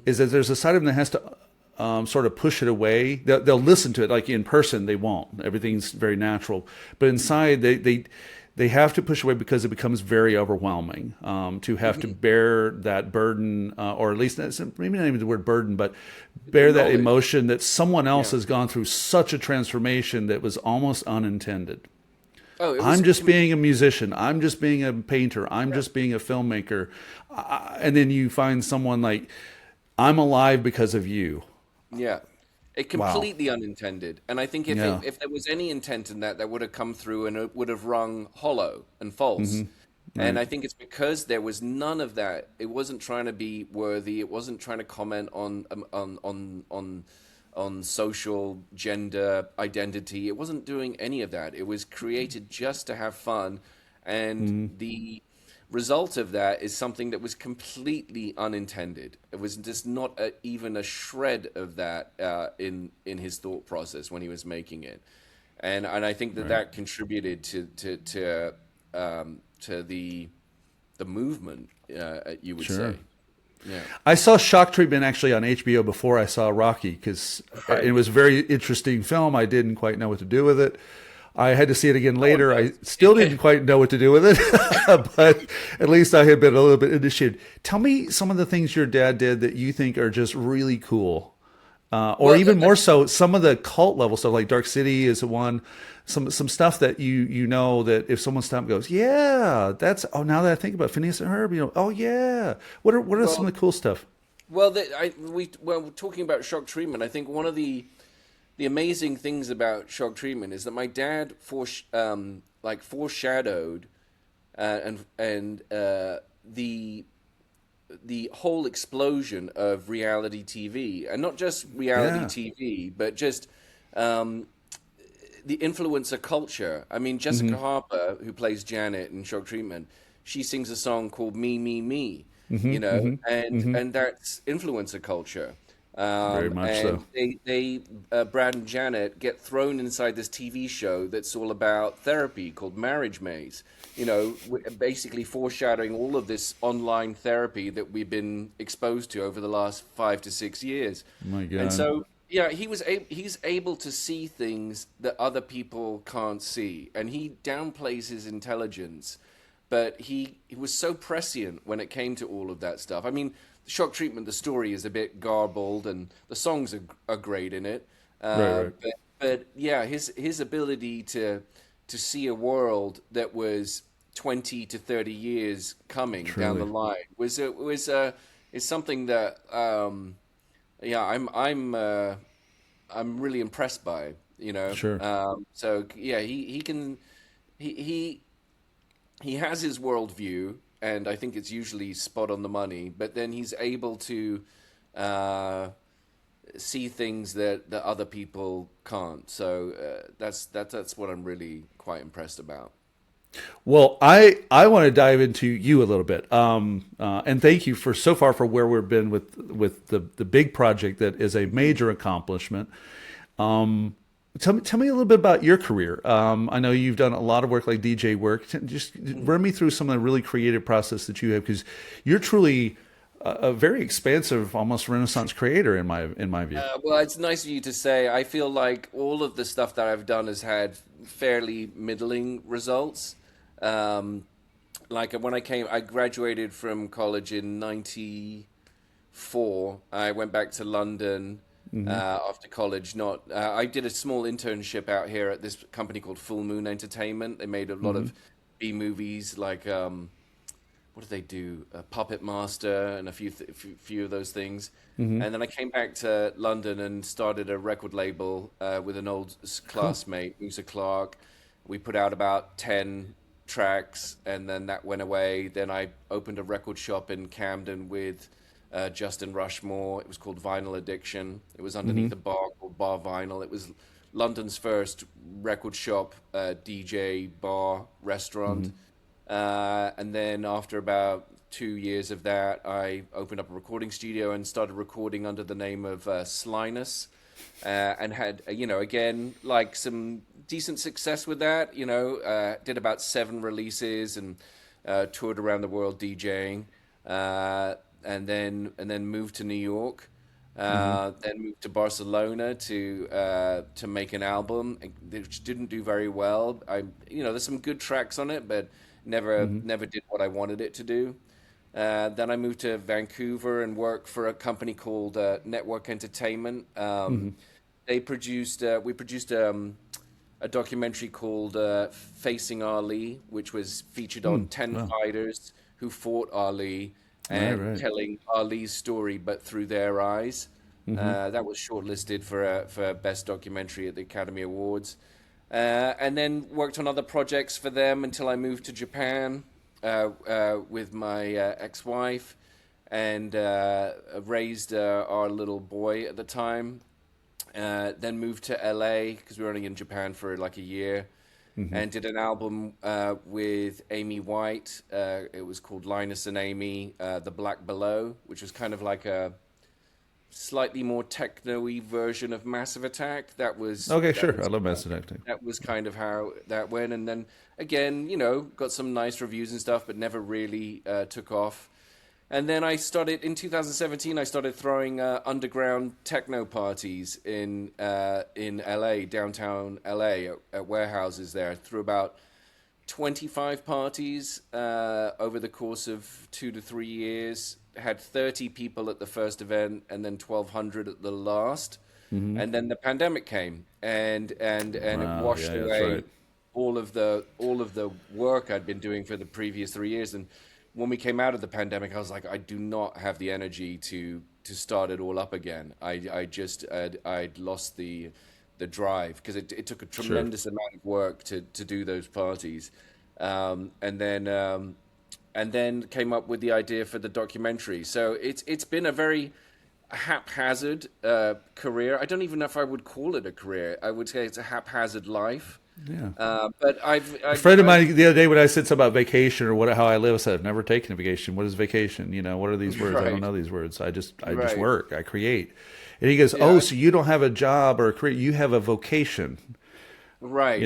is that there's a side of them that has to sort of push it away. They'll listen to it, like in person they won't. Everything's very natural. But inside they have to push away because it becomes very overwhelming to have to bear that burden, or at least maybe not even the word burden, but bear that emotion that someone else has gone through such a transformation that was almost unintended. I'm just being a musician. I'm just being a painter. I'm just being a filmmaker. And then you find someone like, I'm alive because of you. Yeah. It completely unintended. And I think if there was any intent in that would have come through and it would have rung hollow and false. And I think it's because there was none of that. It wasn't trying to be worthy. It wasn't trying to comment on social gender identity. It wasn't doing any of that. It was created just to have fun. And the result of that is something that was completely unintended. It was just not even a shred of that in his thought process when he was making it, and I think that contributed to the movement. You would say. Yeah. I saw Shock Treatment actually on HBO before I saw Rocky because it was a very interesting film. I didn't quite know what to do with it. I had to see it again later. I still didn't quite know what to do with it, but at least I had been a little bit initiated. Tell me some of the things your dad did that you think are just really cool, or even more so, some of the cult level stuff, like Dark City is one. Some stuff that you know that if someone stops and goes, yeah, that's now that I think about it, Phineas and Herb, oh yeah. What are some of the cool stuff? Well, talking about Shock Treatment, I think one of the amazing things about Shock Treatment is that my dad foreshadowed the whole explosion of reality TV, and not just reality TV, but just the influencer culture. I mean, Jessica Harper, who plays Janet in Shock Treatment, she sings a song called "Me, Me, Me," and that's influencer culture. Very much so. They Brad and Janet get thrown inside this TV show that's all about therapy called Marriage Maze. Basically foreshadowing all of this online therapy that we've been exposed to over the last 5 to 6 years. Oh my God. And so, he's able to see things that other people can't see, and he downplays his intelligence, but he was so prescient when it came to all of that stuff. I mean, Shock Treatment, the story is a bit garbled, and the songs are great in it. But yeah, his ability to see a world that was 20 to 30 years coming down the line is something that I'm really impressed by. So yeah, he has his worldview. And I think it's usually spot on the money, but then he's able to see things that other people can't. So that's what I'm really quite impressed about. Well, I want to dive into you a little bit, and thank you for so far for where we've been with the big project that is a major accomplishment. Tell me a little bit about your career. I know you've done a lot of work, like DJ work. Just run me through some of the really creative process that you have, because you're truly a very expansive, almost Renaissance creator in my view. Well, it's nice of you to say. I feel like all of the stuff that I've done has had fairly middling results. Like when I graduated from college in '94. I went back to London. After college, I did a small internship out here at this company called Full Moon Entertainment. They made a lot of B movies, like what did they do? Puppet Master and a few of those things. And then I came back to London and started a record label with an old classmate, Musa Clark, We put out about 10 tracks, and then that went away. Then I opened a record shop in Camden with Justin Rushmore. It was called Vinyl Addiction. It was underneath a bar called Bar Vinyl. It was London's first record shop, DJ, bar, restaurant. And then after about 2 years of that, I opened up a recording studio and started recording under the name of Linus, and had, again, like some decent success with that. Did about 7 releases and toured around the world DJing, and then moved to New York. Then moved to Barcelona to make an album, which didn't do very well. There's some good tracks on it, but never did what I wanted it to do. Then I moved to Vancouver and worked for a company called Network Entertainment. We produced a documentary called Facing Ali, which was featured on 10 fighters who fought Ali and telling Ali's story, but through their eyes. That was shortlisted for Best Documentary at the Academy Awards. And then worked on other projects for them until I moved to Japan with my ex-wife, and raised our little boy at the time. Then moved to LA because we were only in Japan for like a year. And did an album with Amy White. It was called Linus and Amy, The Black Below, which was kind of like a slightly more techno-y version of Massive Attack. That was I love Massive Attack. That was kind of how that went. And then again, got some nice reviews and stuff, but never really took off. And then I started in 2017. I started throwing underground techno parties in LA, downtown LA, at warehouses there. Threw about 25 parties over the course of 2 to 3 years. Had 30 people at the first event, and then 1,200 at the last. And then the pandemic came, and it washed away all of the work I'd been doing for the previous 3 years. And when we came out of the pandemic, I was like, I do not have the energy to start it all up again. I'd lost the drive, because it took a tremendous amount of work to do those parties. And then came up with the idea for the documentary. So it's been a very haphazard career. I don't even know if I would call it a career. I would say it's a haphazard life. Yeah. But a friend of mine the other day, when I said something about vacation or how I live, I said, I've never taken a vacation. What is vacation? What are these words? I don't know these words. I just work. I create. And he goes, oh, so you don't have a job or a career. You have a vocation. Right.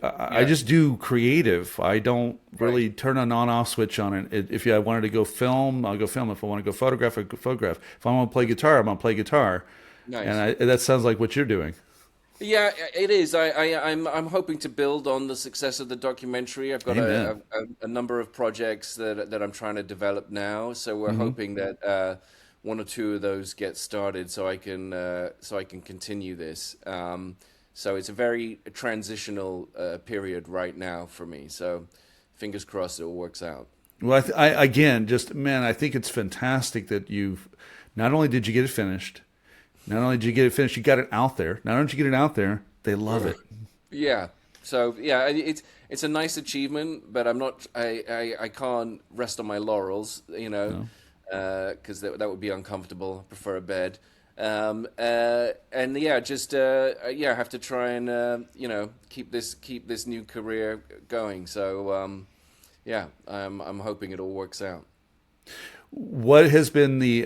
I just do creative. I don't really turn an on-off switch on it. If I wanted to go film, I'll go film. If I want to go photograph, I'll go photograph. If I want to play guitar, I'm going to play guitar. Nice. And that sounds like what you're doing. Yeah, it is. I'm hoping to build on the success of the documentary. I've got a number of projects that I'm trying to develop now. So we're hoping that 1 or 2 of those get started, so I can continue this. So it's a very transitional period right now for me. So fingers crossed it all works out. Well, I think it's fantastic that not only did you get it finished, you got it out there. Not only did you get it out there, they love it. Yeah. So yeah, it's a nice achievement, but I can't rest on my laurels, because that would be uncomfortable. I prefer a bed. And yeah, I have to try and keep this new career going. So I'm hoping it all works out. What has been the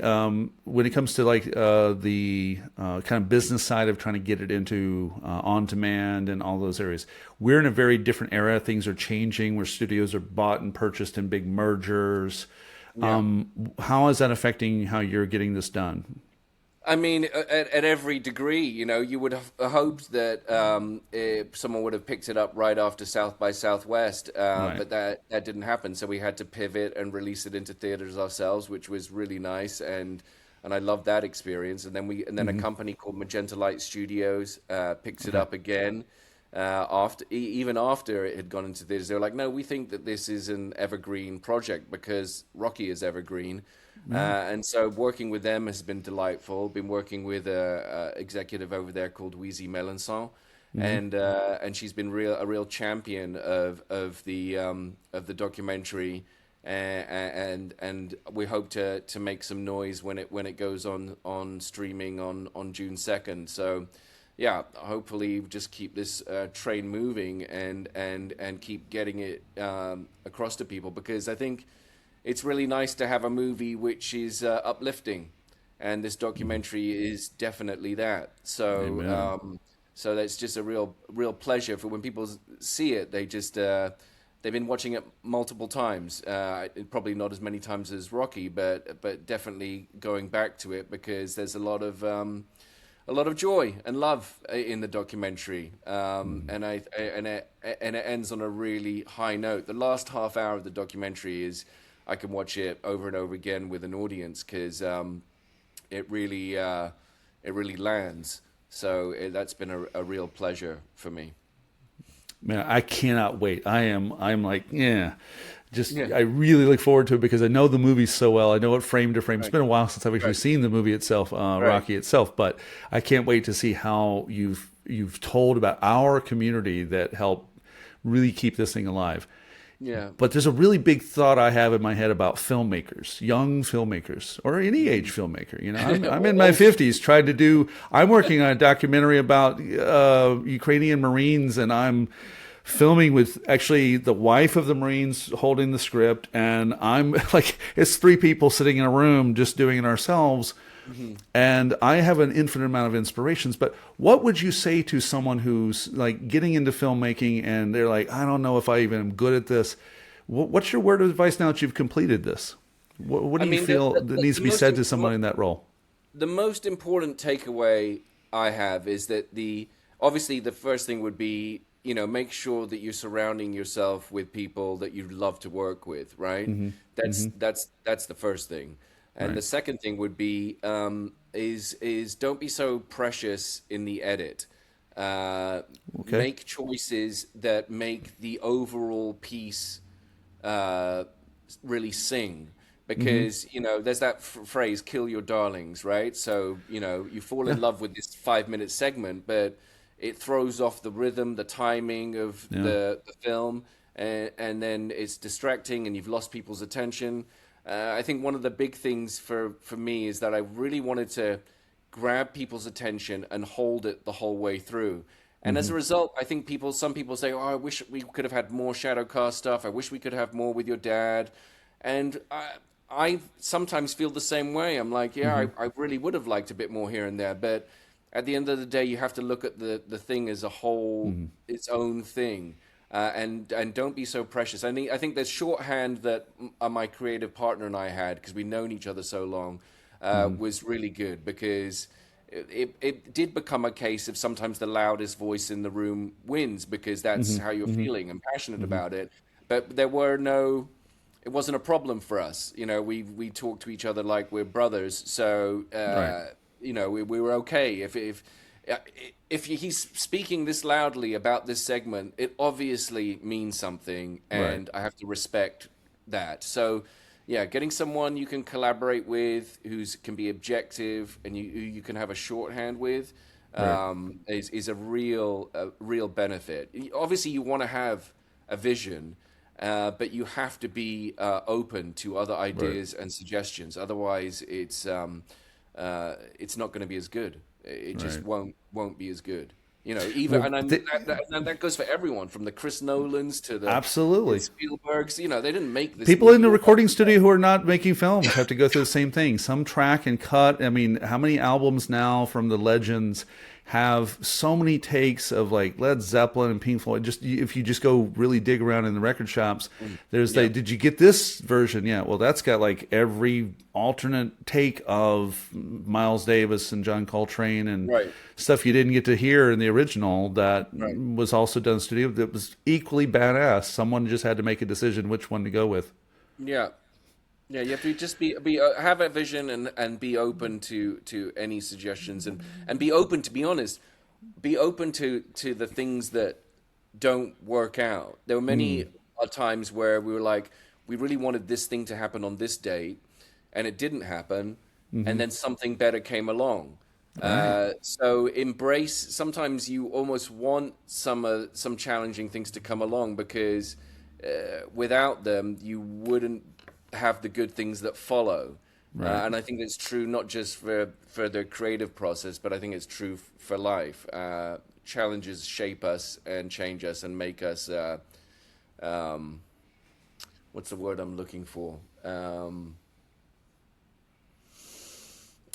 when it comes to the kind of business side of trying to get it into on demand and all those areas? We're in a very different era. Things are changing, where studios are bought and purchased in big mergers. Yeah. How is that affecting how you're getting this done? I mean, at every degree, you would have hoped that someone would have picked it up right after South by Southwest, but that didn't happen. So we had to pivot and release it into theaters ourselves, which was really nice, and I loved that experience. And then a company called Magenta Light Studios picked it up again even after it had gone into theaters. They were like, no, we think that this is an evergreen project because Rocky is evergreen. And so working with them has been delightful. Been working with an executive over there called Wheezy Melanson. and she's been a real champion of the documentary, and we hope to make some noise when it goes on streaming on June 2nd. So yeah, hopefully just keep this train moving and keep getting it across to people, because I think it's really nice to have a movie which is uplifting, and this documentary is definitely that. So so that's just a real pleasure for when people see it. They've been watching it multiple times, probably not as many times as Rocky, but definitely going back to it, because there's a lot of joy and love in the documentary, and it ends on a really high note. The last half hour of the documentary is, I can watch it over and over again with an audience, because it really lands. So that's been a real pleasure for me. Man, I cannot wait. I'm like, I really look forward to it, because I know the movie so well. I know it frame to frame. It's been a while since I've actually seen the movie itself, Rocky itself, but I can't wait to see how you've told about our community that helped really keep this thing alive. Yeah. But there's a really big thought I have in my head about filmmakers, young filmmakers, or any age filmmaker. You know, I'm in my 50s. I'm working on a documentary about Ukrainian Marines, and I'm filming with actually the wife of the Marines holding the script, and I'm like, it's 3 people sitting in a room just doing it ourselves. Mm-hmm. And I have an infinite amount of inspirations, but what would you say to someone who's like getting into filmmaking and they're like, I don't know if I even am good at this? What's your word of advice now that you've completed this? What do you feel that needs to be said to someone in that role? The most important takeaway I have is that obviously the first thing would be, make sure that you're surrounding yourself with people that you love to work with, right? Mm-hmm. That's the first thing. And the second thing would be is don't be so precious in the edit. Make choices that make the overall piece really sing. Because, there's that phrase, kill your darlings, right? So, you fall in love with this 5-minute segment, but it throws off the rhythm, the timing of the film, and then it's distracting and you've lost people's attention. I think one of the big things for me is that I really wanted to grab people's attention and hold it the whole way through. And as a result, I think some people say, oh, I wish we could have had more shadow cast stuff. I wish we could have more with your dad. And I sometimes feel the same way. I'm like, I really would have liked a bit more here and there. But at the end of the day, you have to look at the thing as a whole, its own thing. And don't be so precious. I think the shorthand that my creative partner and I had, because we've known each other so long, was really good, because it did become a case of sometimes the loudest voice in the room wins, because that's how you're feeling and passionate about it. But it wasn't a problem for us. We talk to each other like we're brothers. So, we were okay. If he's speaking this loudly about this segment, it obviously means something, and I have to respect that. So, getting someone you can collaborate with, who can be objective, and you can have a shorthand with, is a real benefit. Obviously, you want to have a vision, but you have to be open to other ideas and suggestions. Otherwise, it's not going to be as good. It just won't be as good. And that goes for everyone, from the Chris Nolans to the Spielbergs. They didn't make this. People in the recording studio who are not making films have to go through the same thing. Some track and cut. I mean, how many albums now from the legends have so many takes of like Led Zeppelin and Pink Floyd? If you just go really dig around in the record shops, did you get this version? Yeah, well, that's got like every alternate take of Miles Davis and John Coltrane and stuff you didn't get to hear in the original that was also done in studio that was equally badass. Someone just had to make a decision which one to go with. Yeah, you have to just have a vision and be open to any suggestions and be open, to be honest, be open to the things that don't work out. There were many times where we were like, we really wanted this thing to happen on this date, and it didn't happen, and then something better came along. So embrace. Sometimes you almost want some challenging things to come along because without them, you wouldn't have the good things that follow. Right. And I think that's true not just for the creative process, but I think it's true for life. Challenges shape us and change us and make us. What's the word I'm looking for?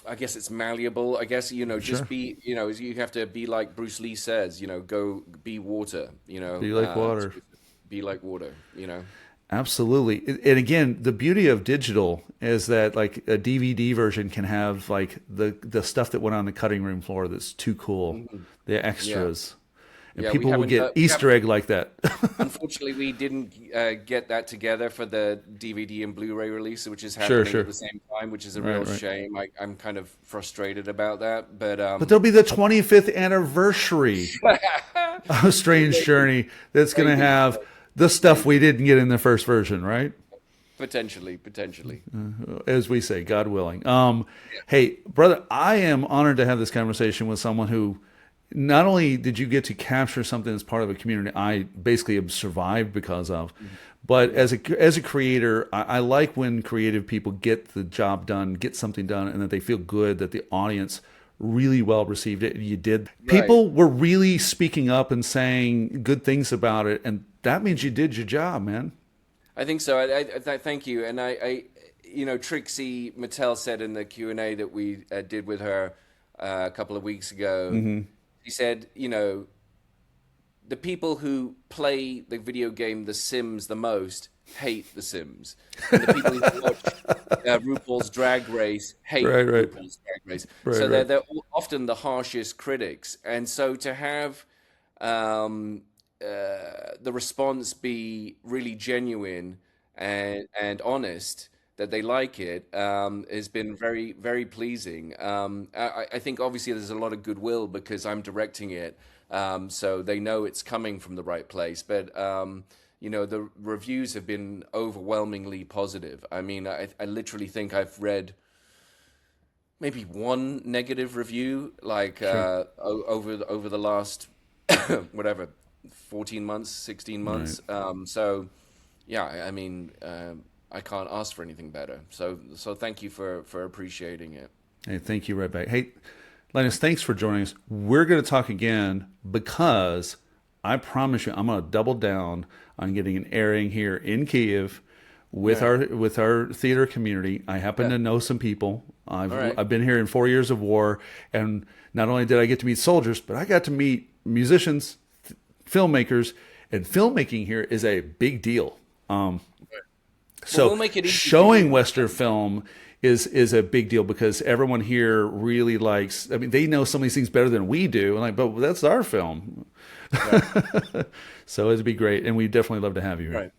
I guess it's malleable. I guess, just be, you have to be like Bruce Lee says, go be water, Be like water. Be like water, Absolutely. And again, the beauty of digital is that like a DVD version can have like the stuff that went on the cutting room floor that's too cool, the extras. And people will get Easter egg like that. Unfortunately, we didn't get that together for the DVD and Blu-ray release, which is happening at the same time, which is a real shame. I'm kind of frustrated about that. But there'll be the 25th anniversary of Strange Journey that's going to have the stuff we didn't get in the first version, right? Potentially. As we say, God willing. Hey, brother, I am honored to have this conversation with someone who not only did you get to capture something as part of a community I basically have survived because of, but as a creator, I like when creative people get the job done, get something done, and that they feel good that the audience really well received it and you did. Right. People were really speaking up and saying good things about it, and that means you did your job, man. I think so. I thank you. And I Trixie Mattel said in the Q&A that we did with her a couple of weeks ago, he said, the people who play the video game The Sims the most hate The Sims. And the people who watch RuPaul's Drag Race hate RuPaul's Drag Race. So they're often the harshest critics. And so to have the response be really genuine and honest, that they like it, has been very, very pleasing. I think obviously there's a lot of goodwill because I'm directing it, so they know it's coming from the right place. But the reviews have been overwhelmingly positive. I mean, I literally think I've read maybe one negative review, like over the last 14 months, 16 months. Right. So, yeah, I mean. I can't ask for anything better. So thank you for appreciating it. Hey, thank you right back. Hey, Linus, thanks for joining us. We're going to talk again because I promise you I'm going to double down on getting an airing here in Kiev with our theater community. I happen to know some people. I've been here in 4 years of war, and not only did I get to meet soldiers, but I got to meet musicians, filmmakers, and filmmaking here is a big deal. So we'll make it easy showing Western film is a big deal because everyone here really likes. I mean, they know some of these things better than we do, and but that's our film. Right. So it'd be great, and we definitely love to have you here. Right.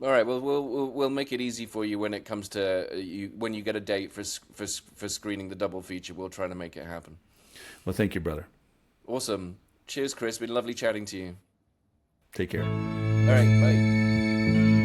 All right. Well, we'll make it easy for you when it comes to when you get a date for screening the double feature. We'll try to make it happen. Well, thank you, brother. Awesome. Cheers, Chris. Been lovely chatting to you. Take care. All right. Bye.